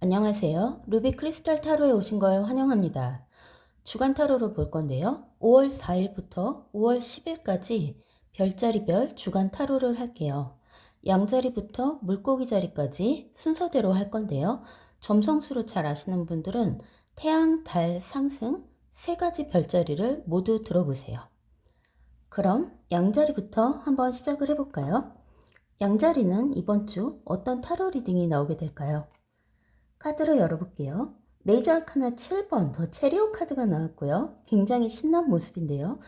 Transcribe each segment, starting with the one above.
안녕하세요. 루비 크리스탈 타로에 오신 걸 환영합니다. 주간 타로로 볼 건데요. 5월 4일부터 5월 10일까지 별자리별 주간 타로를 할게요. 양자리부터 물고기 자리까지 순서대로 할 건데요. 점성수로 잘 아시는 분들은 태양, 달, 상승 세 가지 별자리를 모두 들어보세요. 그럼 양자리부터 한번 시작을 해볼까요? 양자리는 이번 주 어떤 타로 리딩이 나오게 될까요? 카드를 열어볼게요. 메이저 아카나 7번 더 체리오 카드가 나왔고요. 굉장히 신난 모습인데요.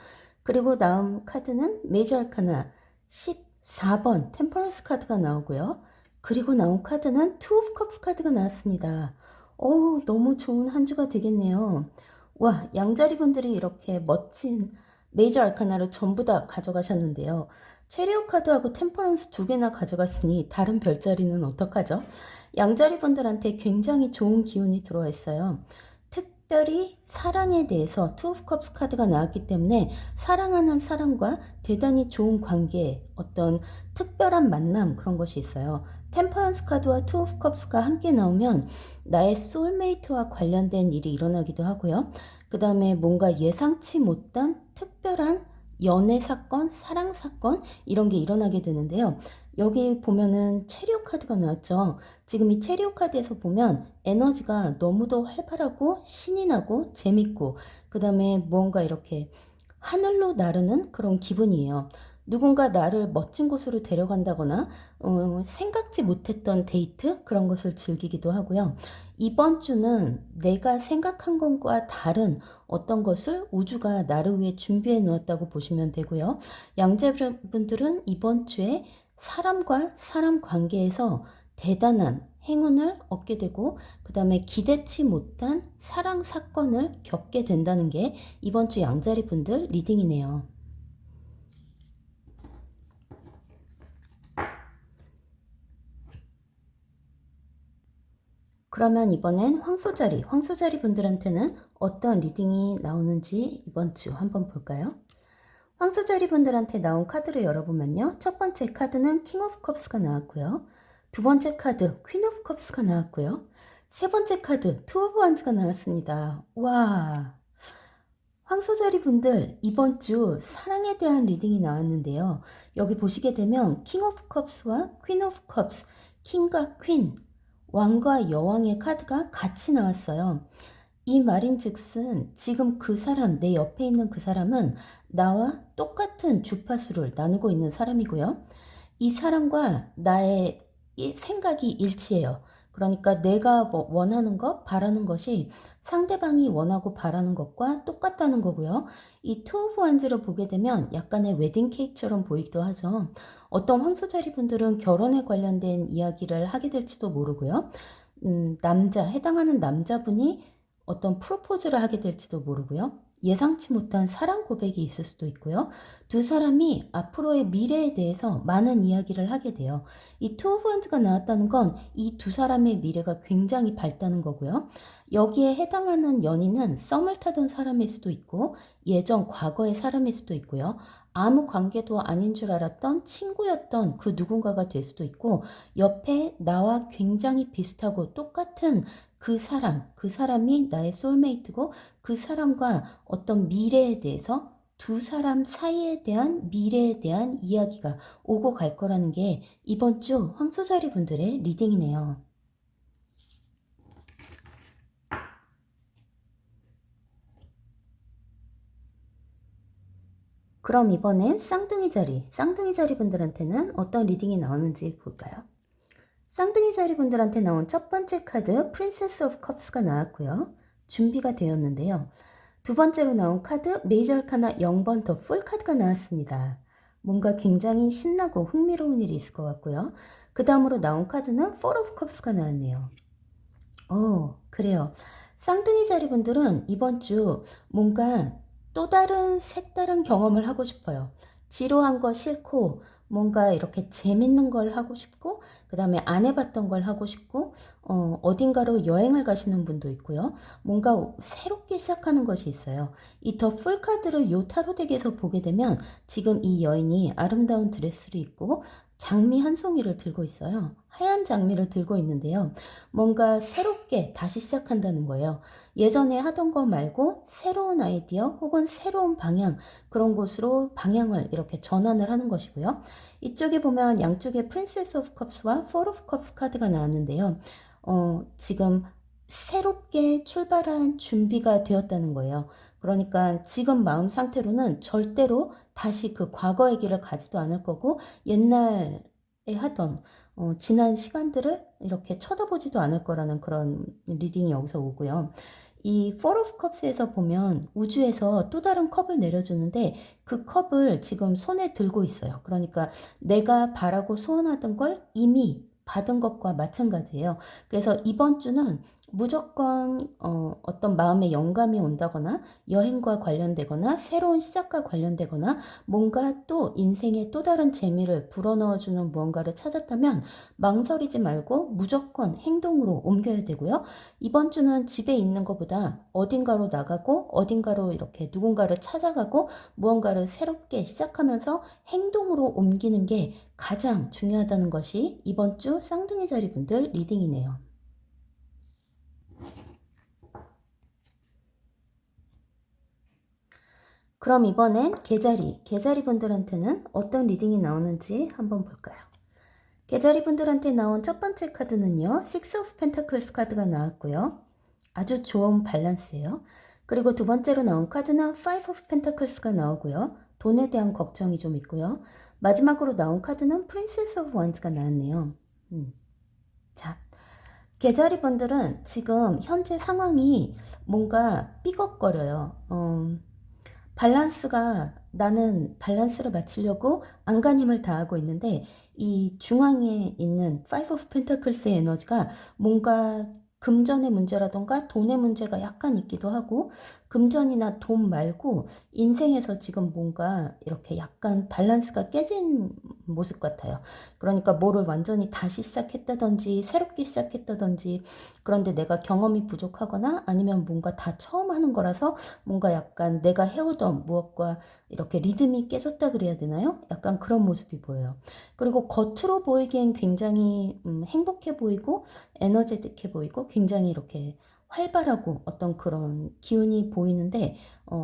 그리고 다음 카드는 메이저 아카나 14번 템퍼런스 카드가 나오고요. 그리고 나온 카드는 투 오브 컵스 카드가 나왔습니다. 오, 너무 좋은 한 주가 되겠네요. 와, 양자리 분들이 이렇게 멋진 메이저 아카나를 전부 다 가져가셨는데요. 체리오 카드하고 템퍼런스 두 개나 가져갔으니 다른 별자리는 어떡하죠? 양자리 분들한테 굉장히 좋은 기운이 들어와 있어요. 특별히 사랑에 대해서 투 오브 컵스 카드가 나왔기 때문에 사랑하는 사람과 대단히 좋은 관계, 어떤 특별한 만남 그런 것이 있어요. 템퍼런스 카드와 투 오브 컵스가 함께 나오면 나의 소울메이트와 관련된 일이 일어나기도 하고요. 그 다음에 뭔가 예상치 못한 특별한 연애 사건, 사랑 사건 이런 게 일어나게 되는데요. 여기 보면은 체리오 카드가 나왔죠. 지금 이 체리오 카드에서 보면 에너지가 너무도 활발하고 신이 나고 재밌고 그 다음에 뭔가 이렇게 하늘로 나르는 그런 기분이에요. 누군가 나를 멋진 곳으로 데려간다거나 생각지 못했던 데이트 그런 것을 즐기기도 하고요. 이번 주는 내가 생각한 것과 다른 어떤 것을 우주가 나를 위해 준비해 놓았다고 보시면 되고요. 양자분들은 이번 주에 사람과 사람 관계에서 대단한 행운을 얻게 되고 그 다음에 기대치 못한 사랑 사건을 겪게 된다는 게 이번 주 양자리 분들 리딩이네요. 그러면 이번엔 황소자리 분들한테는 어떤 리딩이 나오는지 이번 주 한번 볼까요? 황소자리 분들한테 나온 카드를 열어보면요. 첫 번째 카드는 킹 오브 컵스가 나왔고요. 두 번째 카드 퀸 오브 컵스가 나왔고요. 세 번째 카드 투 오브 완즈가 나왔습니다. 와, 황소자리 분들 이번 주 사랑에 대한 리딩이 나왔는데요. 여기 보시게 되면 킹 오브 컵스와 퀸 오브 컵스, 킹과 퀸, 왕과 여왕의 카드가 같이 나왔어요. 이 말인즉슨 지금 그 사람, 내 옆에 있는 그 사람은 나와 똑같은 주파수를 나누고 있는 사람이고요. 이 사람과 나의 생각이 일치해요. 그러니까 내가 뭐 원하는 것, 바라는 것이 상대방이 원하고 바라는 것과 똑같다는 거고요. 이 투 오브 완즈를 보게 되면 약간의 웨딩 케이크처럼 보이기도 하죠. 어떤 황소자리 분들은 결혼에 관련된 이야기를 하게 될지도 모르고요. 해당하는 남자분이 어떤 프로포즈를 하게 될지도 모르고요. 예상치 못한 사랑 고백이 있을 수도 있고요. 두 사람이 앞으로의 미래에 대해서 많은 이야기를 하게 돼요. 이 투 오브 원즈가 나왔다는 건 이 두 사람의 미래가 굉장히 밝다는 거고요. 여기에 해당하는 연인은 썸을 타던 사람일 수도 있고 예전 과거의 사람일 수도 있고요. 아무 관계도 아닌 줄 알았던 친구였던 그 누군가가 될 수도 있고 옆에 나와 굉장히 비슷하고 똑같은 그 사람이 나의 소울메이트고 그 사람과 어떤 미래에 대해서 두 사람 사이에 대한 미래에 대한 이야기가 오고 갈 거라는 게 이번 주 황소자리 분들의 리딩이네요. 그럼 이번엔 쌍둥이 자리 분들한테는 어떤 리딩이 나오는지 볼까요? 쌍둥이 자리 분들한테 나온 첫 번째 카드 프린세스 오브 컵스가 나왔고요. 준비가 되었는데요. 두 번째로 나온 카드 메이저 아카나 0번 더 풀 카드가 나왔습니다. 뭔가 굉장히 신나고 흥미로운 일이 있을 것 같고요. 그 다음으로 나온 카드는 4 오브 컵스가 나왔네요. 그래요. 쌍둥이 자리 분들은 이번 주 뭔가 또 다른 색다른 경험을 하고 싶어요. 지루한 거 싫고 뭔가 이렇게 재밌는 걸 하고 싶고 그 다음에 안 해봤던 걸 하고 싶고 어딘가로 여행을 가시는 분도 있고요. 뭔가 새롭게 시작하는 것이 있어요. 이 더 풀 카드를 요 타로 덱에서 보게 되면 지금 이 여인이 아름다운 드레스를 입고 장미 한 송이를 들고 있어요. 하얀 장미를 들고 있는데요. 뭔가 새롭게 다시 시작한다는 거예요. 예전에 하던 거 말고 새로운 아이디어 혹은 새로운 방향, 그런 곳으로 방향을 이렇게 전환을 하는 것이고요. 이쪽에 보면 양쪽에 프린세스 오브 컵스와 포 오브 컵스 카드가 나왔는데요. 지금 새롭게 출발한 준비가 되었다는 거예요. 그러니까 지금 마음 상태로는 절대로 다시 그 과거 얘기를 가지도 않을 거고, 옛날에 하던 지난 시간들을 이렇게 쳐다보지도 않을 거라는 그런 리딩이 여기서 오고요. 이 Four of Cups에서 보면 우주에서 또 다른 컵을 내려주는데 그 컵을 지금 손에 들고 있어요. 그러니까 내가 바라고 소원하던 걸 이미 받은 것과 마찬가지예요. 그래서 이번 주는 무조건 어떤 마음의 영감이 온다거나 여행과 관련되거나 새로운 시작과 관련되거나 뭔가 또 인생에 또 다른 재미를 불어넣어주는 무언가를 찾았다면 망설이지 말고 무조건 행동으로 옮겨야 되고요. 이번 주는 집에 있는 것보다 어딘가로 나가고 어딘가로 이렇게 누군가를 찾아가고 무언가를 새롭게 시작하면서 행동으로 옮기는 게 가장 중요하다는 것이 이번 주 쌍둥이 자리 분들 리딩이네요. 그럼 이번엔 계자리 분들한테는 어떤 리딩이 나오는지 한번 볼까요? 계자리 분들한테 나온 첫 번째 카드는요. Six of Pentacles 카드가 나왔고요. 아주 좋은 밸런스예요. 그리고 두 번째로 나온 카드는 Five of Pentacles가 나오고요. 돈에 대한 걱정이 좀 있고요. 마지막으로 나온 카드는 Princess of Wands가 나왔네요. 자, 계자리 분들은 지금 현재 상황이 뭔가 삐걱거려요. 나는 밸런스를 맞추려고 안간힘을 다하고 있는데 이 중앙에 있는 Five of Pentacles의 에너지가 뭔가 금전의 문제라던가 돈의 문제가 약간 있기도 하고, 금전이나 돈 말고 인생에서 지금 뭔가 이렇게 약간 밸런스가 깨진 모습 같아요. 그러니까 뭐를 완전히 다시 시작했다든지 새롭게 시작했다든지, 그런데 내가 경험이 부족하거나 아니면 뭔가 다 처음 하는 거라서 뭔가 약간 내가 해오던 무엇과 이렇게 리듬이 깨졌다 그래야 되나요? 약간 그런 모습이 보여요. 그리고 겉으로 보이기엔 굉장히 행복해 보이고 에너제틱해 보이고 굉장히 이렇게 활발하고 어떤 그런 기운이 보이는데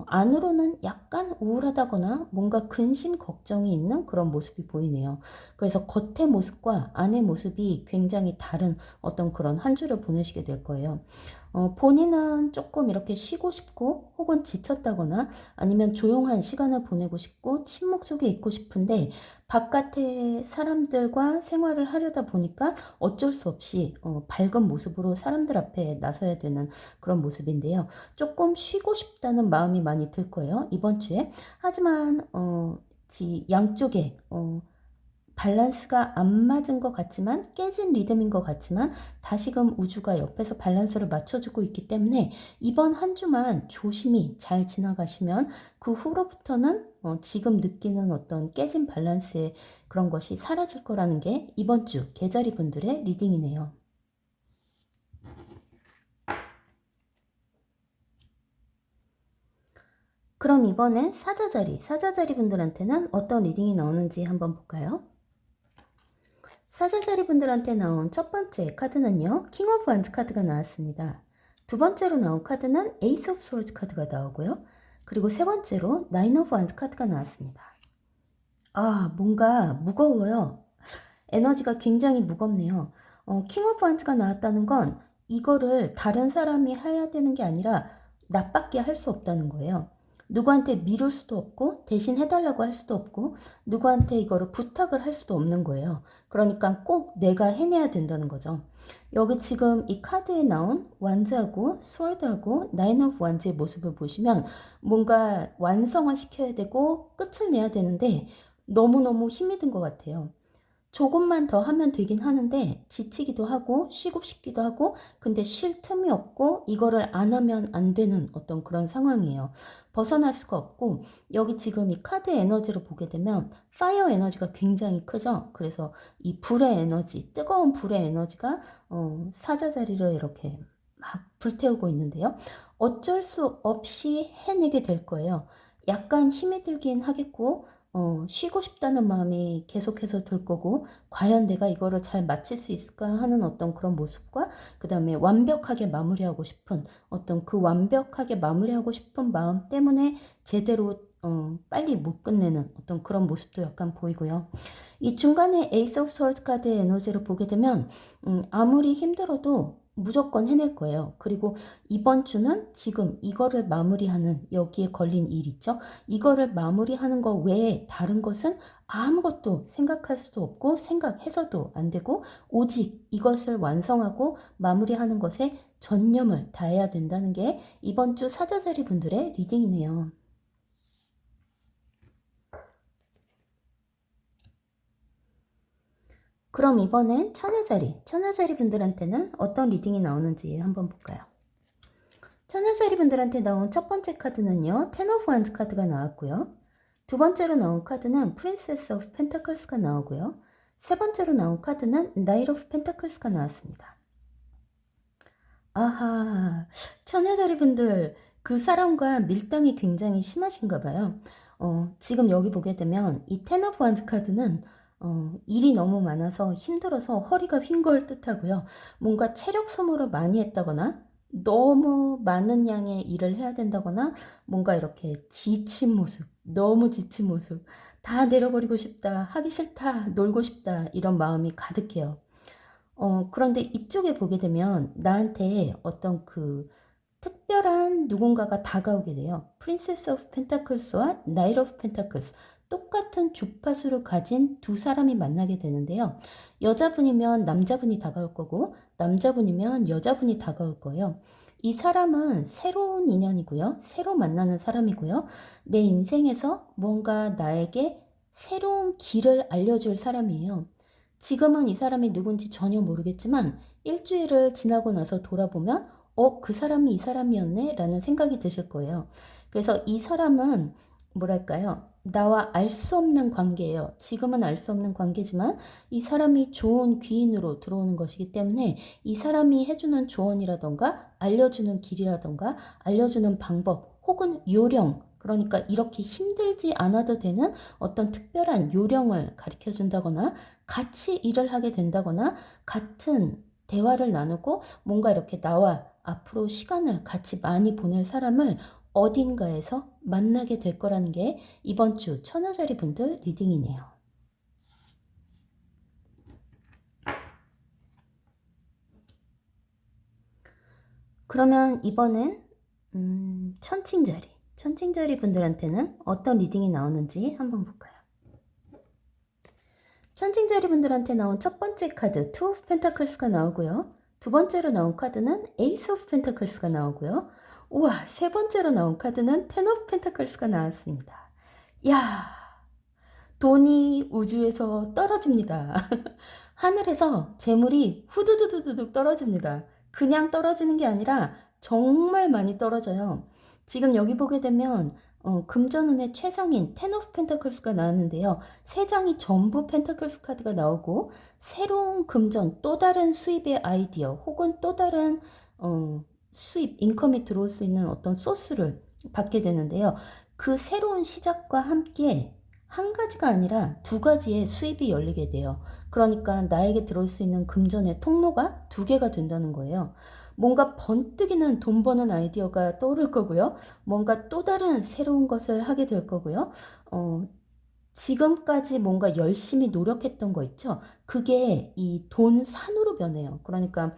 안으로는 약간 우울하다거나 뭔가 근심 걱정이 있는 그런 모습이 보이네요. 그래서 겉의 모습과 안의 모습이 굉장히 다른 어떤 그런 한 주를 보내시게 될 거예요. 본인은 조금 이렇게 쉬고 싶고 혹은 지쳤다거나 아니면 조용한 시간을 보내고 싶고 침묵 속에 있고 싶은데 바깥의 사람들과 생활을 하려다 보니까 어쩔 수 없이 밝은 모습으로 사람들 앞에 나서야 되는 그런 모습인데요. 조금 쉬고 싶다는 마음이 많이 들 거예요, 이번 주에. 하지만 양쪽에 밸런스가 안 맞은 것 같지만 깨진 리듬인 것 같지만 다시금 우주가 옆에서 밸런스를 맞춰주고 있기 때문에 이번 한 주만 조심히 잘 지나가시면 그 후로부터는 지금 느끼는 어떤 깨진 밸런스의 그런 것이 사라질 거라는 게 이번 주 계자리 분들의 리딩이네요. 그럼 이번엔 사자자리 분들한테는 어떤 리딩이 나오는지 한번 볼까요? 사자자리 분들한테 나온 첫 번째 카드는요. 킹 오브 완즈 카드가 나왔습니다. 두 번째로 나온 카드는 에이스 오브 소울즈 카드가 나오고요. 그리고 세 번째로 나인 오브 완즈 카드가 나왔습니다. 뭔가 무거워요. 에너지가 굉장히 무겁네요. 킹 오브 완즈가 나왔다는 건 이거를 다른 사람이 해야 되는 게 아니라 나밖에 할 수 없다는 거예요. 누구한테 미룰 수도 없고 대신 해달라고 할 수도 없고 누구한테 이거를 부탁을 할 수도 없는 거예요. 그러니까 꼭 내가 해내야 된다는 거죠. 여기 지금 이 카드에 나온 완즈하고 스월드하고 나인 오브 완즈의 모습을 보시면 뭔가 완성화 시켜야 되고 끝을 내야 되는데 너무너무 힘이 든 것 같아요. 조금만 더 하면 되긴 하는데 지치기도 하고 쉬고 싶기도 하고 근데 쉴 틈이 없고 이거를 안 하면 안 되는 어떤 그런 상황이에요. 벗어날 수가 없고 여기 지금 이 카드 에너지를 보게 되면 파이어 에너지가 굉장히 크죠. 그래서 이 불의 에너지, 뜨거운 불의 에너지가 사자 자리를 이렇게 막 불태우고 있는데요. 어쩔 수 없이 해내게 될 거예요. 약간 힘이 들긴 하겠고 쉬고 싶다는 마음이 계속해서 들 거고, 과연 내가 이거를 잘 마칠 수 있을까 하는 어떤 그런 모습과, 그 다음에 완벽하게 마무리하고 싶은 어떤 그 완벽하게 마무리하고 싶은 마음 때문에 제대로 빨리 못 끝내는 어떤 그런 모습도 약간 보이고요. 이 중간에 에이스 오브 스워드 카드의 에너지를 보게 되면 아무리 힘들어도 무조건 해낼 거예요. 그리고 이번 주는 지금 이거를 마무리하는, 여기에 걸린 일 있죠? 이거를 마무리하는 거 외에 다른 것은 아무것도 생각할 수도 없고 생각해서도 안 되고, 오직 이것을 완성하고 마무리하는 것에 전념을 다해야 된다는 게 이번 주 사자자리 분들의 리딩이네요. 그럼 이번엔 처녀자리 분들한테는 어떤 리딩이 나오는지 한번 볼까요? 처녀자리 분들한테 나온 첫 번째 카드는요, 텐 오브 원스 카드가 나왔고요. 두 번째로 나온 카드는 프린세스 오브 펜타클스가 나오고요. 세 번째로 나온 카드는 나이트 오브 펜타클스가 나왔습니다. 아하, 처녀자리 분들, 그 사람과 밀당이 굉장히 심하신가 봐요. 지금 여기 보게 되면 이 텐 오브 원스 카드는 일이 너무 많아서 힘들어서 허리가 휜 걸 뜻하고요. 뭔가 체력 소모를 많이 했다거나 너무 많은 양의 일을 해야 된다거나 뭔가 이렇게 지친 모습, 너무 지친 모습, 다 내려버리고 싶다, 하기 싫다, 놀고 싶다 이런 마음이 가득해요. 그런데 이쪽에 보게 되면 나한테 어떤 그 특별한 누군가가 다가오게 돼요. 프린세스 오브 펜타클스와 나이트 오브 펜타클스, 똑같은 주파수를 가진 두 사람이 만나게 되는데요. 여자분이면 남자분이 다가올 거고 남자분이면 여자분이 다가올 거예요. 이 사람은 새로운 인연이고요. 새로 만나는 사람이고요. 내 인생에서 뭔가 나에게 새로운 길을 알려줄 사람이에요. 지금은 이 사람이 누군지 전혀 모르겠지만 일주일을 지나고 나서 돌아보면 그 사람이 이 사람이었네? 라는 생각이 드실 거예요. 그래서 이 사람은 뭐랄까요? 나와 알 수 없는 관계예요. 지금은 알 수 없는 관계지만 이 사람이 좋은 귀인으로 들어오는 것이기 때문에 이 사람이 해주는 조언이라던가 알려주는 길이라던가 알려주는 방법 혹은 요령, 그러니까 이렇게 힘들지 않아도 되는 어떤 특별한 요령을 가르쳐 준다거나 같이 일을 하게 된다거나 같은 대화를 나누고 뭔가 이렇게 나와 앞으로 시간을 같이 많이 보낼 사람을 어딘가에서 만나게 될 거라는 게 이번 주 처녀자리 분들 리딩이네요. 그러면 이번엔 천칭자리 분들한테는 어떤 리딩이 나오는지 한번 볼까요? 천칭자리 분들한테 나온 첫 번째 카드 투 오브 펜타클스가 나오고요. 두 번째로 나온 카드는 에이스 오브 펜타클스가 나오고요. 우와, 세 번째로 나온 카드는 텐 오브 펜타클스가 나왔습니다. 야, 돈이 우주에서 떨어집니다. 하늘에서 재물이 후두두두둑 떨어집니다. 그냥 떨어지는 게 아니라 정말 많이 떨어져요. 지금 여기 보게 되면 금전운의 최상인 텐 오브 펜타클스가 나왔는데요. 세 장이 전부 펜타클스 카드가 나오고 새로운 금전, 또 다른 수입의 아이디어 혹은 또 다른 수입, 인컴이 들어올 수 있는 어떤 소스를 받게 되는데요. 그 새로운 시작과 함께 한 가지가 아니라 두 가지의 수입이 열리게 돼요. 그러니까 나에게 들어올 수 있는 금전의 통로가 두 개가 된다는 거예요. 뭔가 번뜩이는 돈 버는 아이디어가 떠오를 거고요. 뭔가 또 다른 새로운 것을 하게 될 거고요. 지금까지 뭔가 열심히 노력했던 거 있죠? 그게 이 돈 산으로 변해요. 그러니까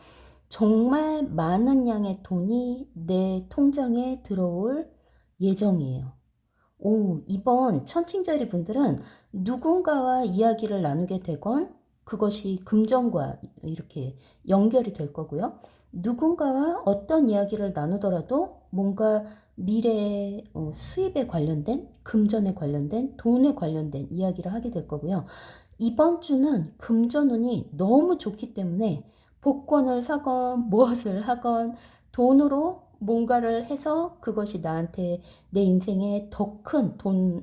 정말 많은 양의 돈이 내 통장에 들어올 예정이에요. 이번 천칭자리 분들은 누군가와 이야기를 나누게 되건 그것이 금전과 이렇게 연결이 될 거고요. 누군가와 어떤 이야기를 나누더라도 뭔가 미래의 수입에 관련된, 금전에 관련된, 돈에 관련된 이야기를 하게 될 거고요. 이번 주는 금전운이 너무 좋기 때문에 복권을 사건 무엇을 하건 돈으로 뭔가를 해서 그것이 나한테 내 인생에 더 큰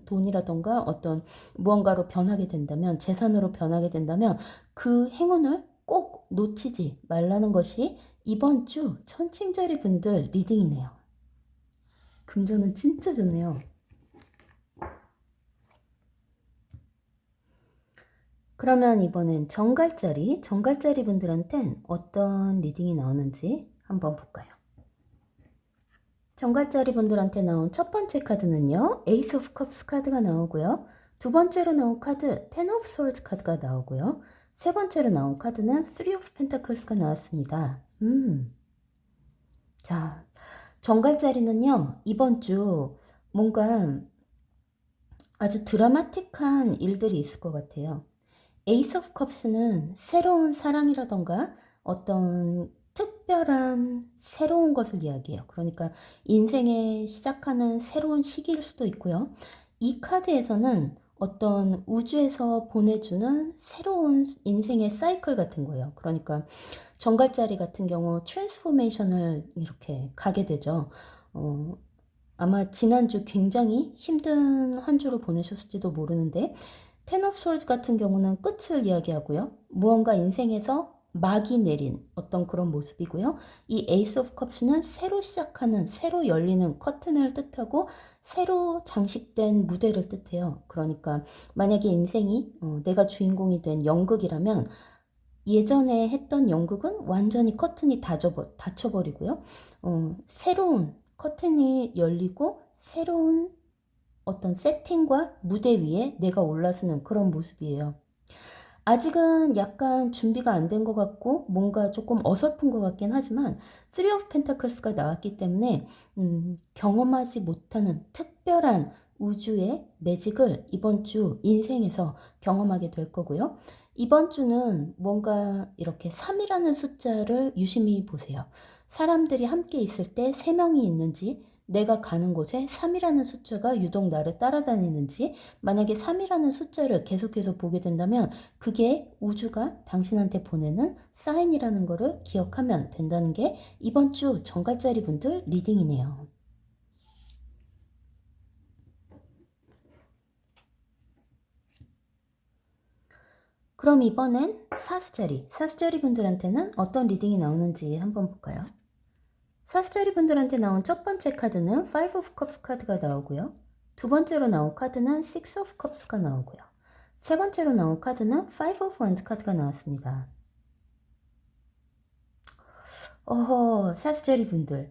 돈이라던가 어떤 무언가로 변하게 된다면, 재산으로 변하게 된다면 그 행운을 꼭 놓치지 말라는 것이 이번 주 천칭자리 분들 리딩이네요. 금전은 진짜 좋네요. 그러면 이번엔 정갈자리 분들한텐 어떤 리딩이 나오는지 한번 볼까요? 정갈자리 분들한테 나온 첫 번째 카드는요, 에이스 오브 컵스 카드가 나오고요. 두 번째로 나온 카드, 텐 오브 솔즈 카드가 나오고요. 세 번째로 나온 카드는 쓰리 오브 펜타클스가 나왔습니다. 자, 정갈자리는요, 이번 주 뭔가 아주 드라마틱한 일들이 있을 것 같아요. 에이스 오브 컵스는 새로운 사랑이라던가 어떤 특별한 새로운 것을 이야기해요. 그러니까 인생에 시작하는 새로운 시기일 수도 있고요. 이 카드에서는 어떤 우주에서 보내주는 새로운 인생의 사이클 같은 거예요. 그러니까 정갈자리 같은 경우 트랜스포메이션을 이렇게 가게 되죠. 아마 지난주 굉장히 힘든 한 주를 보내셨을지도 모르는데 텐 오브 솔즈 같은 경우는 끝을 이야기하고요. 무언가 인생에서 막이 내린 어떤 그런 모습이고요. 이 에이스 오브 컵스는 새로 시작하는, 새로 열리는 커튼을 뜻하고 새로 장식된 무대를 뜻해요. 그러니까 만약에 인생이 내가 주인공이 된 연극이라면 예전에 했던 연극은 완전히 커튼이 닫혀버리고요. 새로운 커튼이 열리고 새로운 어떤 세팅과 무대 위에 내가 올라서는 그런 모습이에요. 아직은 약간 준비가 안 된 것 같고 뭔가 조금 어설픈 것 같긴 하지만 쓰리 오브 펜타클스가 나왔기 때문에 경험하지 못하는 특별한 우주의 매직을 이번 주 인생에서 경험하게 될 거고요. 이번 주는 뭔가 이렇게 3이라는 숫자를 유심히 보세요. 사람들이 함께 있을 때 3명이 있는지 내가 가는 곳에 3이라는 숫자가 유독 나를 따라다니는지 만약에 3이라는 숫자를 계속해서 보게 된다면 그게 우주가 당신한테 보내는 사인이라는 거를 기억하면 된다는 게 이번 주 정갈자리 분들 리딩이네요. 그럼 이번엔 사수자리 분들한테는 어떤 리딩이 나오는지 한번 볼까요? 사수자리 분들한테 나온 첫 번째 카드는 Five of Cups 카드가 나오고요. 두 번째로 나온 카드는 Six of Cups가 나오고요. 세 번째로 나온 카드는 Five of Wands 카드가 나왔습니다. 사수자리 분들.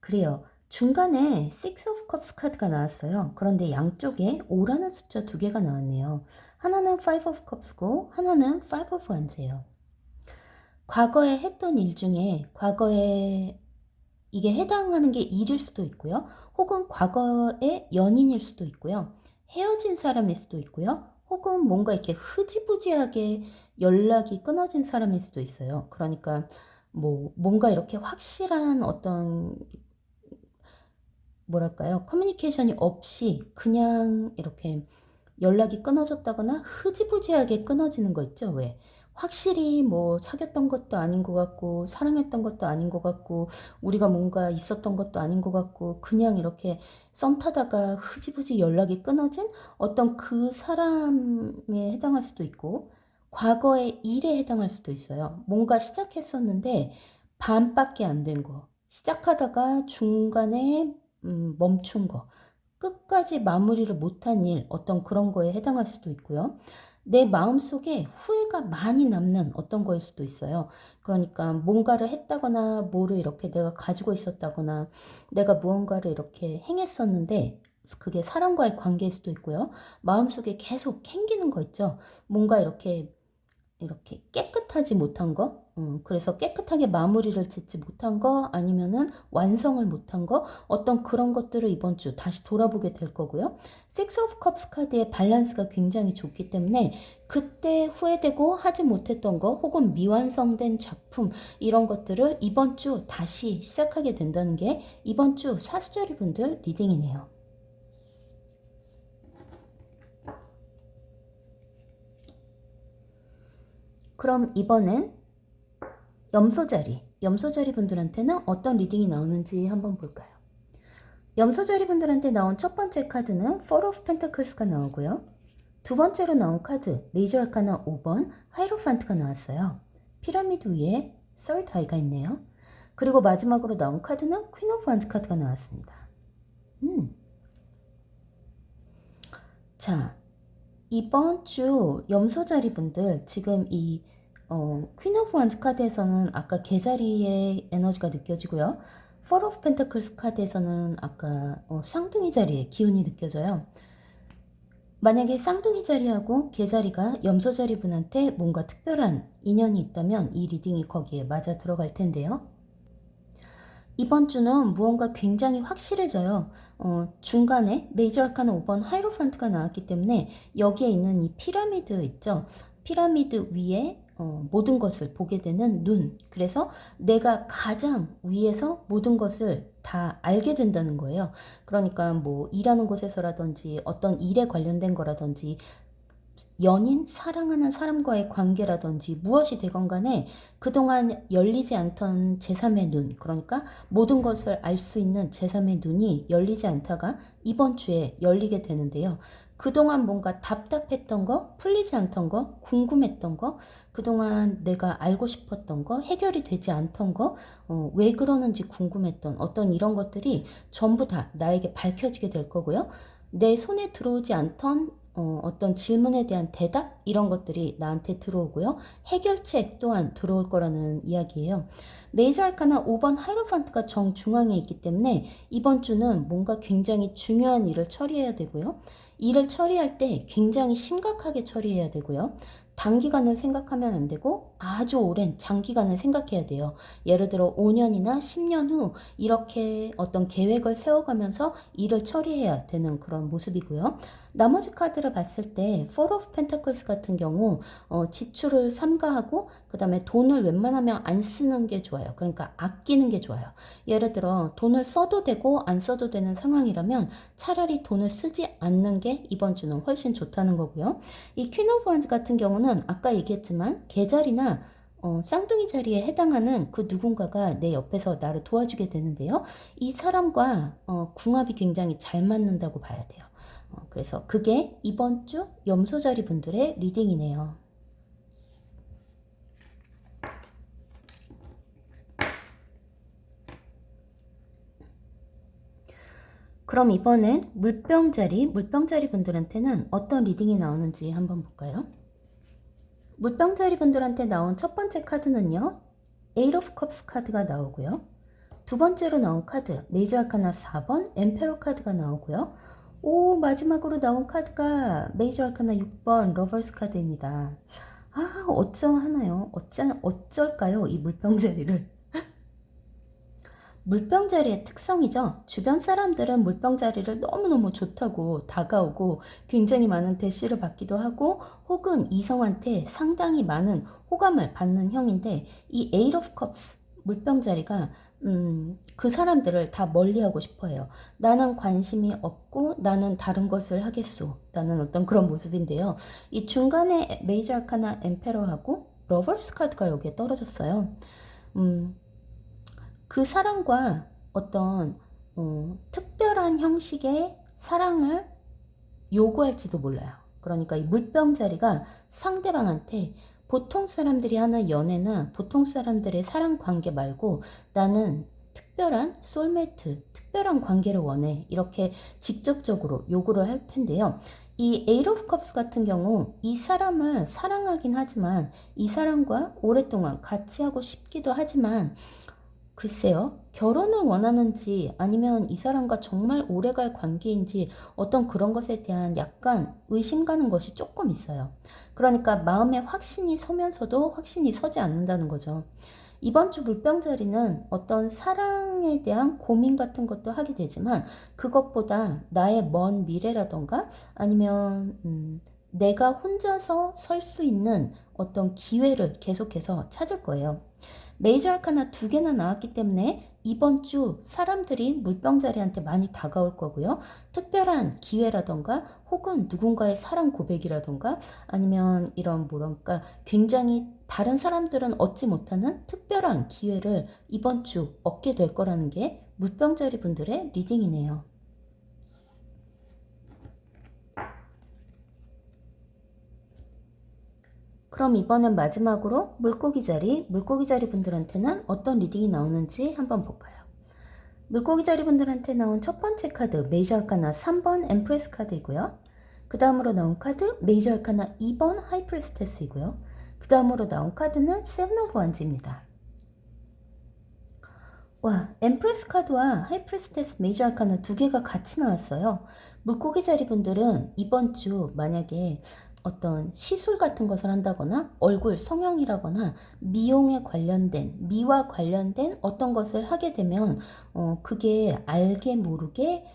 그래요. 중간에 Six of Cups 카드가 나왔어요. 그런데 양쪽에 5라는 숫자 2개가 나왔네요. 하나는 Five of Cups고 하나는 Five of Wands예요. 과거에 했던 일 중에 과거에 이게 해당하는 게 일일 수도 있고요. 혹은 과거의 연인일 수도 있고요. 헤어진 사람일 수도 있고요. 혹은 뭔가 이렇게 흐지부지하게 연락이 끊어진 사람일 수도 있어요. 그러니까 뭔가 이렇게 확실한 어떤 뭐랄까요? 커뮤니케이션이 없이 그냥 이렇게 연락이 끊어졌다거나 흐지부지하게 끊어지는 거 있죠? 왜? 확실히 사귀었던 것도 아닌 것 같고 사랑했던 것도 아닌 것 같고 우리가 뭔가 있었던 것도 아닌 것 같고 그냥 이렇게 썸 타다가 흐지부지 연락이 끊어진 어떤 그 사람에 해당할 수도 있고 과거의 일에 해당할 수도 있어요. 뭔가 시작했었는데 반밖에 안 된 거. 시작하다가 중간에 멈춘 거. 끝까지 마무리를 못한 일, 어떤 그런 거에 해당할 수도 있고요. 내 마음속에 후회가 많이 남는 어떤 거일 수도 있어요. 그러니까 뭔가를 했다거나 뭐를 이렇게 내가 가지고 있었다거나 내가 무언가를 이렇게 행했었는데 그게 사람과의 관계일 수도 있고요. 마음속에 계속 캥기는 거 있죠. 뭔가 이렇게 깨끗하지 못한 거, 그래서 깨끗하게 마무리를 짓지 못한 거, 아니면은 완성을 못한 거, 어떤 그런 것들을 이번 주 다시 돌아보게 될 거고요. Six of Cups 카드의 밸런스가 굉장히 좋기 때문에 그때 후회되고 하지 못했던 거, 혹은 미완성된 작품, 이런 것들을 이번 주 다시 시작하게 된다는 게 이번 주 사수자리 분들 리딩이네요. 그럼 이번엔 염소자리 분들한테는 어떤 리딩이 나오는지 한번 볼까요? 염소자리 분들한테 나온 첫 번째 카드는 Four of Pentacles가 나오고요. 두 번째로 나온 카드, 메이저 아카나 5번, 하이로판트가 나왔어요. 피라미드 위에 Third Eye가 있네요. 그리고 마지막으로 나온 카드는 Queen of Wands 카드가 나왔습니다. 자, 이번 주 염소자리 분들 지금 이 퀸 오브 원즈 카드에서는 아까 개자리의 에너지가 느껴지고요. 포 오브 펜터클스 카드에서는 아까 쌍둥이 자리의 기운이 느껴져요. 만약에 쌍둥이 자리하고 개자리가 염소 자리 분한테 뭔가 특별한 인연이 있다면 이 리딩이 거기에 맞아 들어갈 텐데요. 이번 주는 무언가 굉장히 확실해져요. 중간에 메이저 아카나 5번 하이로판트가 나왔기 때문에 여기에 있는 이 피라미드 있죠. 피라미드 위에 모든 것을 보게 되는 눈. 그래서 내가 가장 위에서 모든 것을 다 알게 된다는 거예요. 그러니까 뭐 일하는 곳에서라든지 어떤 일에 관련된 거라든지 연인, 사랑하는 사람과의 관계라든지 무엇이 되건 간에 그동안 열리지 않던 제3의 눈, 그러니까 모든 것을 알 수 있는 제3의 눈이 열리지 않다가 이번 주에 열리게 되는데요. 그동안 뭔가 답답했던 거, 풀리지 않던 거, 궁금했던 거, 그동안 내가 알고 싶었던 거, 해결이 되지 않던 거, 왜 그러는지 궁금했던 어떤 이런 것들이 전부 다 나에게 밝혀지게 될 거고요. 내 손에 들어오지 않던 어떤 질문에 대한 대답 이런 것들이 나한테 들어오고요. 해결책 또한 들어올 거라는 이야기예요. 메이저 아카나 5번 하이로판트가 정중앙에 있기 때문에 이번 주는 뭔가 굉장히 중요한 일을 처리해야 되고요. 일을 처리할 때 굉장히 심각하게 처리해야 되고요. 단기간을 생각하면 안 되고 아주 오랜 장기간을 생각해야 돼요. 예를 들어 5년이나 10년 후 이렇게 어떤 계획을 세워가면서 일을 처리해야 되는 그런 모습이고요. 나머지 카드를 봤을 때 Four of Pentacles 같은 경우 지출을 삼가하고 그 다음에 돈을 웬만하면 안 쓰는 게 좋아요. 그러니까 아끼는 게 좋아요. 예를 들어 돈을 써도 되고 안 써도 되는 상황이라면 차라리 돈을 쓰지 않는 게 이번 주는 훨씬 좋다는 거고요. 이 퀸 오브 원즈 같은 경우는 아까 얘기했지만 계자리나 쌍둥이 자리에 해당하는 그 누군가가 내 옆에서 나를 도와주게 되는데요. 이 사람과 궁합이 굉장히 잘 맞는다고 봐야 돼요. 그래서 그게 이번 주 염소자리 분들의 리딩이네요. 그럼 이번엔 물병자리 분들한테는 어떤 리딩이 나오는지 한번 볼까요? 물병자리 분들한테 나온 첫 번째 카드는요. 에잇 오브 컵스 카드가 나오고요. 두 번째로 나온 카드 메이저 아카나 4번 엠페러 카드가 나오고요. 마지막으로 나온 카드가 메이저 아카나 6번 러버스 카드입니다. 어쩌하나요? 어쩔까요? 이 물병자리를. 물병자리의 특성이죠. 주변 사람들은 물병자리를 너무너무 좋다고 다가오고 굉장히 많은 대시를 받기도 하고 혹은 이성한테 상당히 많은 호감을 받는 형인데 이 에잇 오브 컵스 물병자리가 그 사람들을 다 멀리하고 싶어해요. 나는 관심이 없고 나는 다른 것을 하겠소 라는 어떤 그런 모습인데요. 이 중간에 메이저 아카나 엠페러하고 러버스 카드가 여기에 떨어졌어요. 그 사랑과 어떤 특별한 형식의 사랑을 요구할지도 몰라요. 그러니까 이 물병자리가 상대방한테 보통 사람들이 하는 연애나 보통 사람들의 사랑 관계 말고 나는 특별한 소울메이트, 특별한 관계를 원해. 이렇게 직접적으로 요구를 할 텐데요. 이 에잇 오브 컵스 같은 경우 이 사람을 사랑하긴 하지만 이 사람과 오랫동안 같이 하고 싶기도 하지만 글쎄요, 결혼을 원하는지 아니면 이 사람과 정말 오래갈 관계인지 어떤 그런 것에 대한 약간 의심 가는 것이 조금 있어요. 그러니까 마음에 확신이 서면서도 확신이 서지 않는다는 거죠. 이번 주 물병자리는 어떤 사랑에 대한 고민 같은 것도 하게 되지만 그것보다 나의 먼 미래라던가 아니면 내가 혼자서 설 수 있는 어떤 기회를 계속해서 찾을 거예요. 메이저 아카나 2개나 나왔기 때문에 이번 주 사람들이 물병자리한테 많이 다가올 거고요. 특별한 기회라던가 혹은 누군가의 사랑 고백이라던가 아니면 이런 뭐랄까 굉장히 다른 사람들은 얻지 못하는 특별한 기회를 이번 주 얻게 될 거라는 게 물병자리 분들의 리딩이네요. 그럼 이번엔 마지막으로 물고기 자리 분들한테는 어떤 리딩이 나오는지 한번 볼까요? 물고기 자리 분들한테 나온 첫 번째 카드 메이저 아카나 3번 엠프레스 카드이고요. 그 다음으로 나온 카드 메이저 아카나 2번 하이프리스테스이고요. 그 다음으로 나온 카드는 세븐 오브 원즈입니다. 와, 엠프레스 카드와 하이프리스테스 메이저 아카나 두 개가 같이 나왔어요. 물고기 자리분들은 이번 주 만약에 어떤 시술 같은 것을 한다거나 얼굴 성형이라거나 미용에 관련된 미와 관련된 어떤 것을 하게 되면 그게 알게 모르게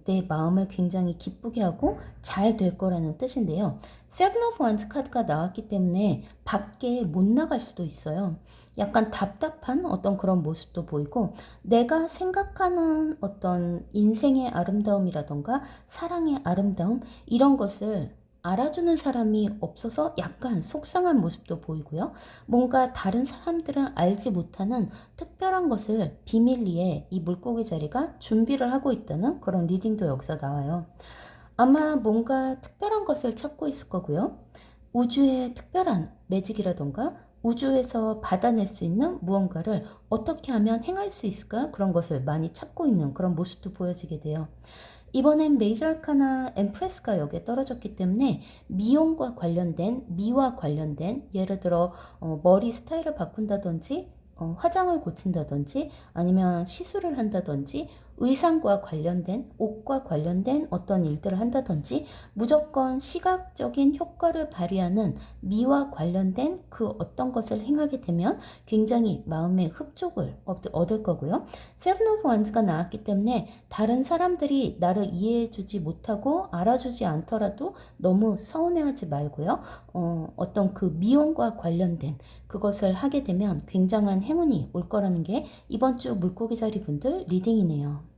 내 마음을 굉장히 기쁘게 하고 잘 될 거라는 뜻인데요. 세븐 오브 원즈 카드가 나왔기 때문에 밖에 못 나갈 수도 있어요. 약간 답답한 어떤 그런 모습도 보이고 내가 생각하는 어떤 인생의 아름다움이라던가 사랑의 아름다움 이런 것을 알아주는 사람이 없어서 약간 속상한 모습도 보이고요. 뭔가 다른 사람들은 알지 못하는 특별한 것을 비밀리에 이 물고기 자리가 준비를 하고 있다는 그런 리딩도 여기서 나와요. 아마 뭔가 특별한 것을 찾고 있을 거고요. 우주의 특별한 매직이라던가 우주에서 받아낼 수 있는 무언가를 어떻게 하면 행할 수 있을까? 그런 것을 많이 찾고 있는 그런 모습도 보여지게 돼요. 이번엔 메이저 아카나 엠프레스가 여기에 떨어졌기 때문에 미용과 관련된 미와 관련된 예를 들어 머리 스타일을 바꾼다든지 화장을 고친다든지 아니면 시술을 한다든지 의상과 관련된 옷과 관련된 어떤 일들을 한다든지 무조건 시각적인 효과를 발휘하는 미와 관련된 그 어떤 것을 행하게 되면 굉장히 마음의 흡족을 얻을 거고요. 세븐 오브 원즈가 나왔기 때문에 다른 사람들이 나를 이해해주지 못하고 알아주지 않더라도 너무 서운해하지 말고요. 어떤 그 미용과 관련된 그것을 하게 되면 굉장한 행운이 올 거라는 게 이번 주 물고기 자리 분들 리딩이네요.